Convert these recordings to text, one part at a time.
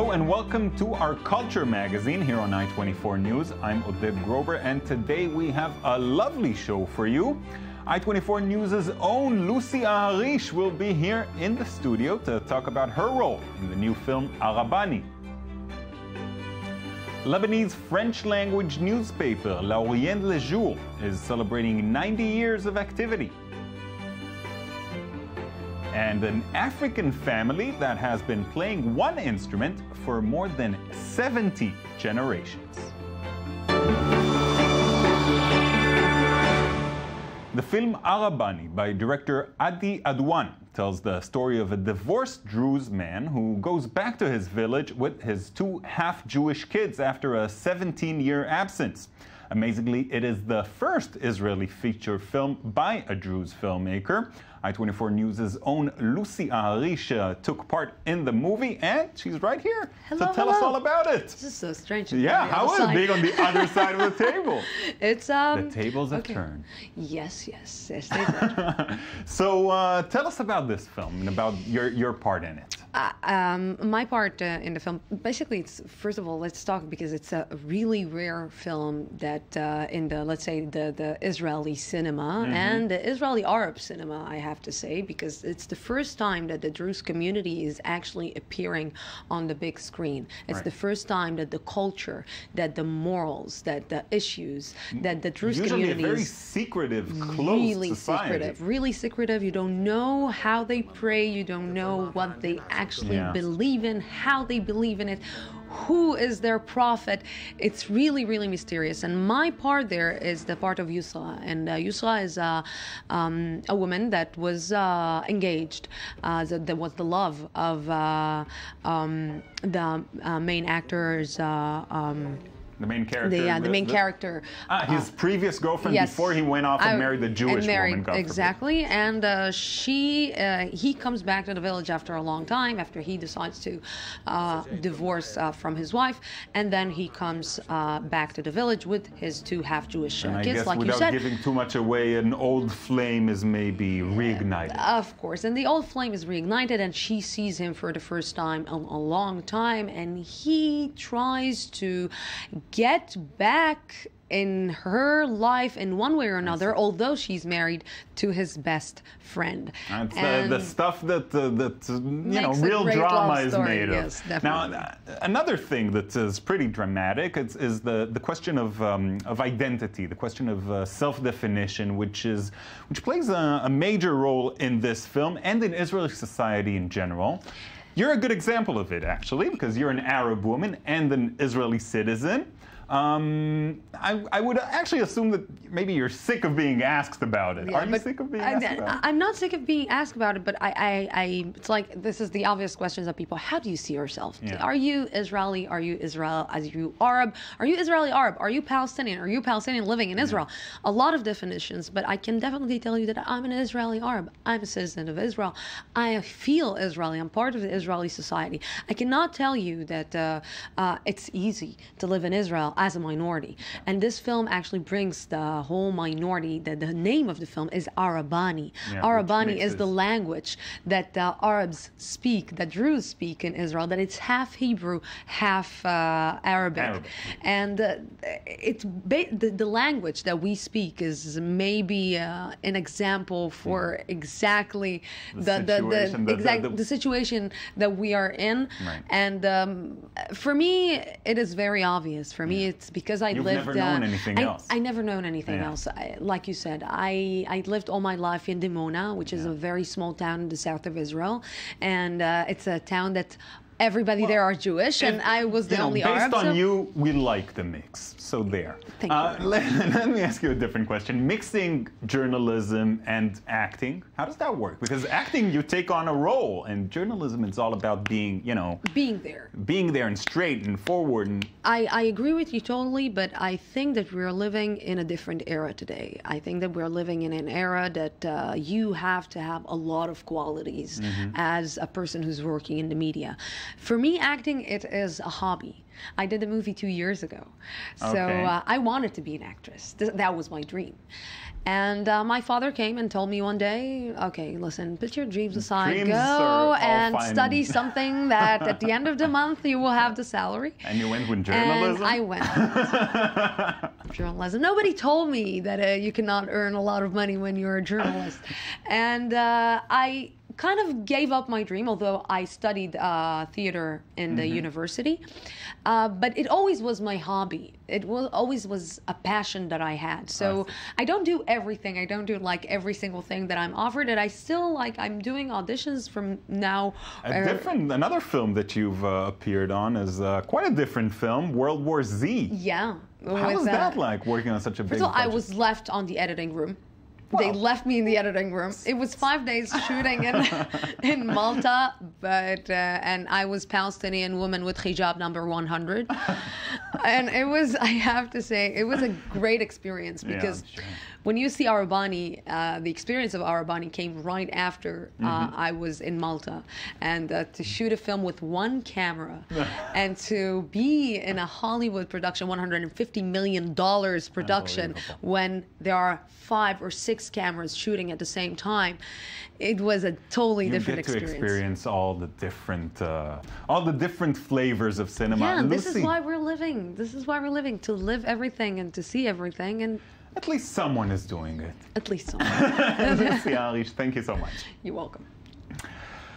Hello and welcome to our Culture Magazine here on I-24 News. I'm Oded Grober and today we have a lovely show for you. I-24 News' own Lucy Ahrahish will be here in the studio to talk about her role in the new film Arabani. Lebanese French language newspaper L'orient Le Jour is celebrating 90 years of activity. And an African family that has been playing one instrument for more than 70 generations. The film Arabani by director Adi Adwan tells the story of a divorced Druze man who goes back to his village with his two half-Jewish kids after a 17-year absence. Amazingly, it is the first Israeli feature film by a Druze filmmaker. I-24 News' own Lucy Ahrahish took part in the movie, and she's right here to tell us all about it. This is so strange. Yeah, how is it being on the other side of the table? It's the tables have turned. Yes, they did. So tell us about this film and about your part in it. My part in the film, basically, it's first of all, let's talk because it's a really rare film that in the, let's say, the Israeli cinema and the Israeli Arab cinema, I have to say, because it's the first time that the Druze community is actually appearing on the big screen. It's the first time that the culture, that the morals, that the issues, that the Druze community usually a very secretive, closed society. Really secretive. You don't know how they pray. You don't know what they actually believe in, how they believe in it, who is their prophet. It's really, really mysterious. And my part there is the part of Yusra. And Yusra is a woman that was engaged. That was the love of the main actor's the main character. The main character. His previous girlfriend before he went off and married the Jewish woman. Exactly. And he comes back to the village after a long time, after he decides to divorce from his wife. And then he comes back to the village with his two half-Jewish kids, I guess like without you said. Giving too much away, an old flame is maybe reignited. Of course. And the old flame is reignited, and she sees him for the first time in a long time. And he tries to get back in her life in one way or another, although she's married to his best friend. And the stuff that you know, real drama is made of. Yes, definitely. Now, another thing that is pretty dramatic is the question of identity, the question of self-definition, which plays a major role in this film and in Israeli society in general. You're a good example of it, actually, because you're an Arab woman and an Israeli citizen. I would actually assume that maybe you're sick of being asked about it. Are you sick of being asked about it? I'm not sick of being asked about it, but it's like, this is the obvious questions of people. How do you see yourself? Yeah. Are you Israeli? Are you Israel? Are you Arab? Are you Israeli Arab? Are you Palestinian? Are you Palestinian living in Israel? A lot of definitions, but I can definitely tell you that I'm an Israeli Arab. I'm a citizen of Israel. I feel Israeli. I'm part of the Israeli society. I cannot tell you that it's easy to live in Israel as a minority. And this film actually brings the whole minority. The name of the film is Arabani. Arabani is the language that the Arabs speak, that Druze speak in Israel, that it's half Hebrew, half Arabic. And the language that we speak is maybe an example for exactly the situation that we are in. And for me, it is very obvious. For me, it's because I lived. You've never known anything else. I never known anything else. Like you said, I lived all my life in Dimona, which is a very small town in the south of Israel, and it's a town that everybody there are Jewish, and I was the only Arab. Based on you, we like the mix. So there. Thank you. Let me ask you a different question. Mixing journalism and acting, how does that work? Because acting, you take on a role, and journalism is all about being, you know... Being there. Being there and straight and forward. And I agree with you totally, but I think that we're living in a different era today. I think that we're living in an era that you have to have a lot of qualities as a person who's working in the media. For me, acting, it is a hobby. I did a movie 2 years ago. So Okay. I wanted to be an actress. That was my dream. And my father came and told me one day, okay, listen, put your dreams aside, Dreams are all go and fine. study something that at the end of the month you will have the salary. And you went with journalism? And I went. Journalism. Nobody told me that you cannot earn a lot of money when you're a journalist. And I kind of gave up my dream, although I studied theater in the university. But it always was my hobby. It always was a passion that I had. So I don't do everything. I don't do like every single thing that I'm offered. And I still I'm doing auditions from now. Another film that you've appeared on is quite a different film, World War Z. Yeah. How was that like, working on such a big First of all, I project? was left on the editing room. They left me in the editing room. It was 5 days shooting in Malta, but and I was Palestinian woman with hijab number 100, and it was, I have to say, it was a great experience because when you see Arabani, the experience of Arabani came right after I was in Malta, and to shoot a film with one camera and to be in a Hollywood production, $150 million production, when there are 5 or 6 cameras shooting at the same time, it was a totally different experience. You get to experience all the different flavors of cinema. Yeah, Lucy, this is why we're living. This is why we're living, to live everything and to see everything. And at least someone is doing it. at least someone. Lucy Ahrahish, thank you so much. You're welcome.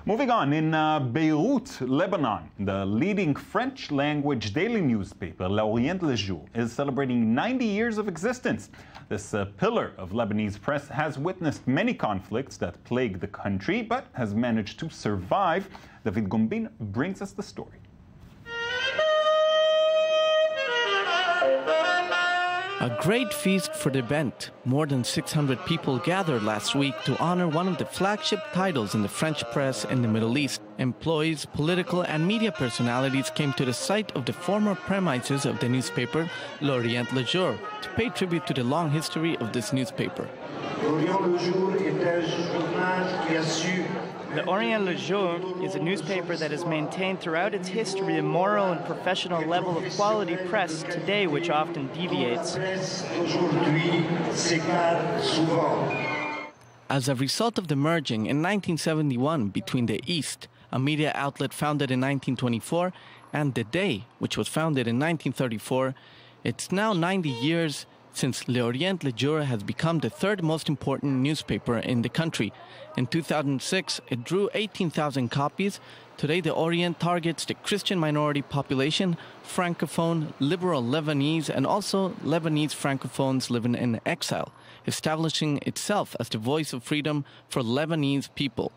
Moving on, in Beirut, Lebanon, the leading French-language daily newspaper, L'orient Le Jour, is celebrating 90 years of existence. This pillar of Lebanese press has witnessed many conflicts that plague the country, but has managed to survive. David Gombin brings us the story. A great feast for the event. More than 600 people gathered last week to honor one of the flagship titles in the French press in the Middle East. Employees, political and media personalities came to the site of the former premises of the newspaper, L'orient Le Jour, to pay tribute to the long history of this newspaper. L'orient Le Jour is a newspaper that has maintained throughout its history a moral and professional level of quality press today which often deviates. As a result of the merging in 1971 between the East, a media outlet founded in 1924, and The Day, which was founded in 1934, it's now 90 years since L'orient Le Jour has become the third most important newspaper in the country. In 2006, it drew 18,000 copies. Today, the Orient targets the Christian minority population, Francophone, liberal Lebanese, and also Lebanese Francophones living in exile, establishing itself as the voice of freedom for Lebanese people.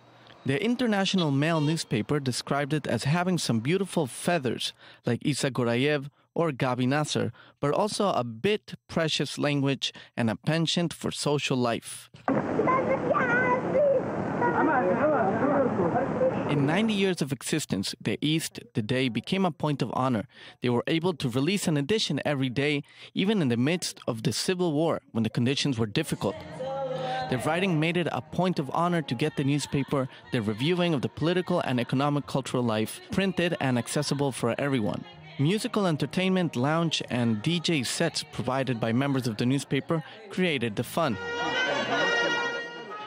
The International Mail newspaper described it as having some beautiful feathers, like Isa Gorayev or Gabi Nasser, but also a bit precious language and a penchant for social life. In 90 years of existence, the East, The Day, became a point of honor. They were able to release an edition every day, even in the midst of the Civil War, when the conditions were difficult. Their writing made it a point of honor to get the newspaper, their reviewing of the political and economic cultural life, printed and accessible for everyone. Musical entertainment, lounge, and DJ sets provided by members of the newspaper created the fun.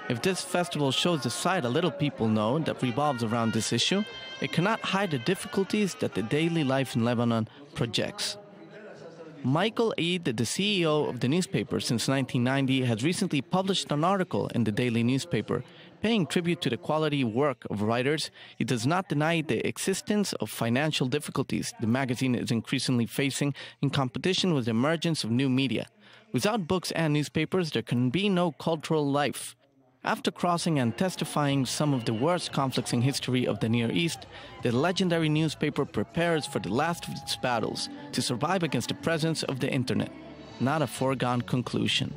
If this festival shows the side a little people know that revolves around this issue, it cannot hide the difficulties that the daily life in Lebanon projects. Michael Eid, the CEO of the newspaper since 1990, has recently published an article in the daily newspaper paying tribute to the quality work of writers. He does not deny the existence of financial difficulties the magazine is increasingly facing in competition with the emergence of new media. Without books and newspapers, there can be no cultural life. After crossing and testifying some of the worst conflicts in history of the Near East, the legendary newspaper prepares for the last of its battles to survive against the presence of the internet. Not a foregone conclusion.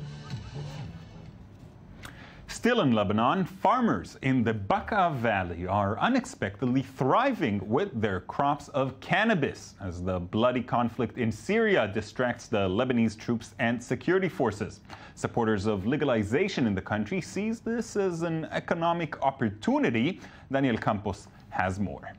Still in Lebanon, farmers in the Bekaa Valley are unexpectedly thriving with their crops of cannabis as the bloody conflict in Syria distracts the Lebanese troops and security forces. Supporters of legalization in the country sees this as an economic opportunity. Daniel Campos has more.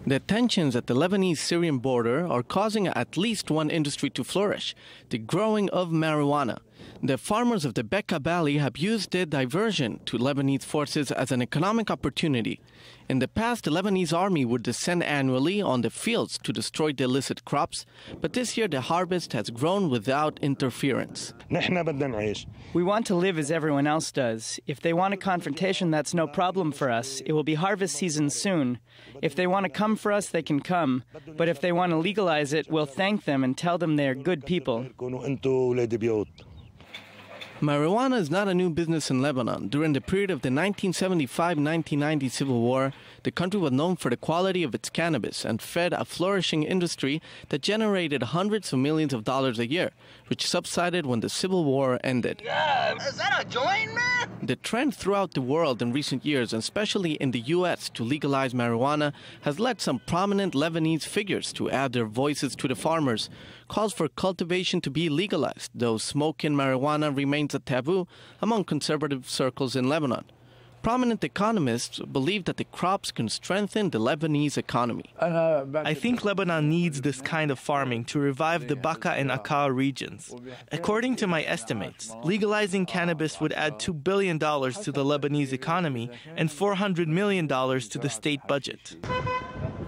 The tensions at the Lebanese-Syrian border are causing at least one industry to flourish, the growing of marijuana. The farmers of the Bekaa Valley have used the diversion to Lebanese forces as an economic opportunity. In the past, the Lebanese army would descend annually on the fields to destroy the illicit crops, but this year the harvest has grown without interference. We want to live as everyone else does. If they want a confrontation, that's no problem for us. It will be harvest season soon. If they want to come for us, they can come. But if they want to legalize it, we'll thank them and tell them they are good people. Marijuana is not a new business in Lebanon. During the period of the 1975-1990 civil war, the country was known for the quality of its cannabis and fed a flourishing industry that generated hundreds of millions of dollars a year, which subsided when the civil war ended. Yeah, is that a joint, man? The trend throughout the world in recent years, and especially in the U.S., to legalize marijuana has led some prominent Lebanese figures to add their voices to the farmers. Calls for cultivation to be legalized, though smoking marijuana remains a taboo among conservative circles in Lebanon. Prominent economists believe that the crops can strengthen the Lebanese economy. I think Lebanon needs this kind of farming to revive the Bekaa and Akka regions. According to my estimates, legalizing cannabis would add $2 billion to the Lebanese economy and $400 million to the state budget.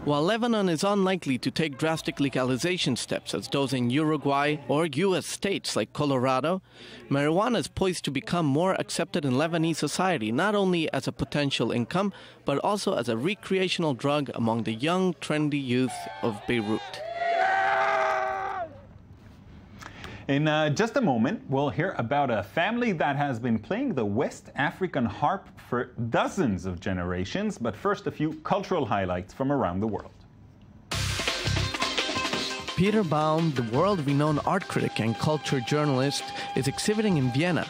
While Lebanon is unlikely to take drastic legalization steps as those in Uruguay or U.S. states like Colorado, marijuana is poised to become more accepted in Lebanese society, not only as a potential income, but also as a recreational drug among the young, trendy youth of Beirut. In just a moment, we'll hear about a family that has been playing the West African harp for dozens of generations. But first, a few cultural highlights from around the world. Peter Baum, the world-renowned art critic and culture journalist, is exhibiting in Vienna.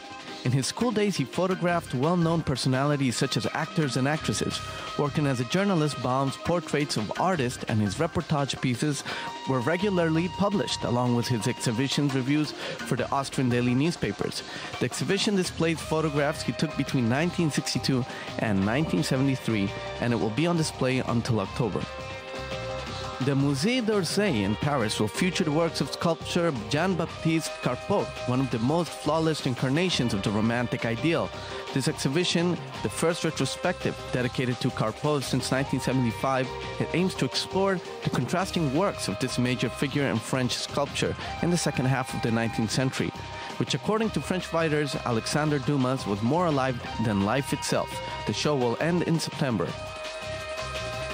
In his school days, he photographed well-known personalities such as actors and actresses. Working as a journalist, Baum's portraits of artists and his reportage pieces were regularly published, along with his exhibition reviews for the Austrian daily newspapers. The exhibition displays photographs he took between 1962 and 1973, and it will be on display until October. The Musée d'Orsay in Paris will feature the works of sculptor Jean-Baptiste Carpeaux, one of the most flawless incarnations of the romantic ideal. This exhibition, the first retrospective dedicated to Carpeaux since 1975, it aims to explore the contrasting works of this major figure in French sculpture in the second half of the 19th century, which according to French writers Alexandre Dumas was more alive than life itself. The show will end in September.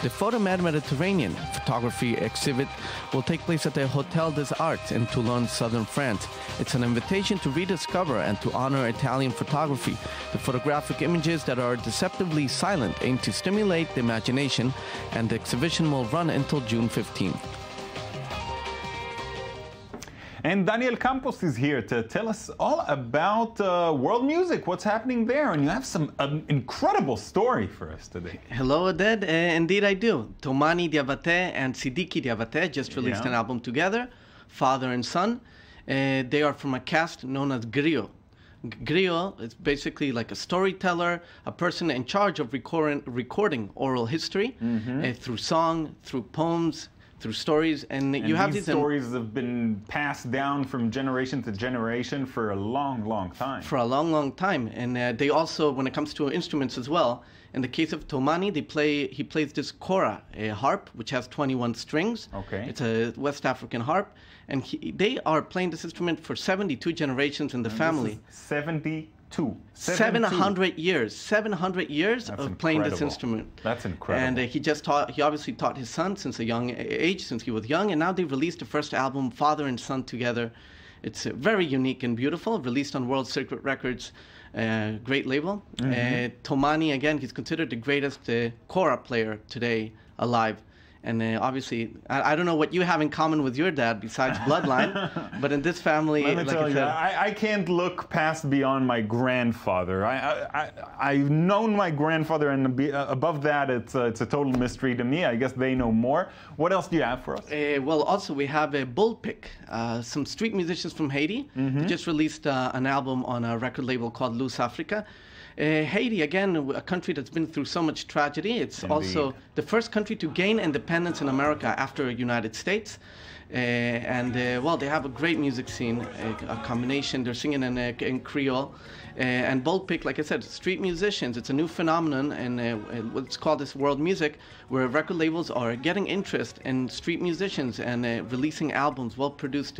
The Photomed Mediterranean photography exhibit will take place at the Hôtel des Arts in Toulon, southern France. It's an invitation to rediscover and to honor Italian photography. The photographic images that are deceptively silent aim to stimulate the imagination, and the exhibition will run until June 15th. And Daniel Campos is here to tell us all about world music, what's happening there. And you have some incredible story for us today. Hello, Oded. Indeed, I do. Toumani Diabaté and Sidiki Diabaté just released an album together, father and son. They are from a caste known as Griot. Griot is basically like a storyteller, a person in charge of recording oral history through song, through poems, through stories, and you have these stories have been passed down from generation to generation for a long, long time. For a long, long time, and they also, when it comes to instruments as well, in the case of Toumani, he plays this kora, a harp which has 21 strings. Okay. It's a West African harp, and they are playing this instrument for 72 generations in the family. 700 years. 700 years That's of playing this incredible. instrument. That's incredible. And he obviously taught his son since a young age, since he was young, and now they released the first album, father and son together. It's very unique and beautiful, released on World Secret Records, great label. Toumani, again, he's considered the greatest kora player today alive. And obviously, I don't know what you have in common with your dad besides bloodline, but in this family, Let me tell you, I can't look past beyond my grandfather. I've known my grandfather, and above that, it's a total mystery to me. I guess they know more. What else do you have for us? Well, also we have a Bullpick, some street musicians from Haiti. They just released an album on a record label called Loose Africa. Haiti, again, a country that's been through so much tragedy. It's Indeed. also the first country to gain independence in America after the United States. Well, they have a great music scene, a combination. They're singing in Creole. And Bold Pick, like I said, street musicians. It's a new phenomenon, and what's called this world music, where record labels are getting interest in street musicians and releasing albums, well-produced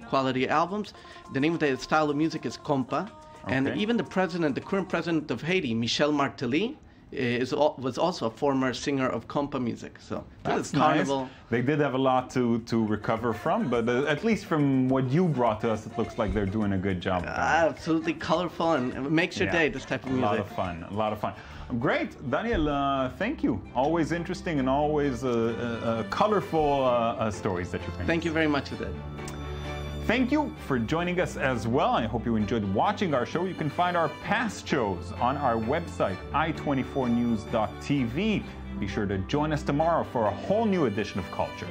quality albums. The name of the style of music is compa. And Okay. even the current president of Haiti, Michel Martelly, was also a former singer of compa music. So That's this carnival. nice. They did have a lot to recover from, but at least from what you brought to us, it looks like they're doing a good job. Absolutely colorful, and it makes your Yeah. day, this type of A music. lot of fun, a lot of fun. Great, Daniel, thank you. Always interesting and always colorful stories that you bring. Thank you very much, Aded. Thank you for joining us as well. I hope you enjoyed watching our show. You can find our past shows on our website, i24news.tv. Be sure to join us tomorrow for a whole new edition of Culture.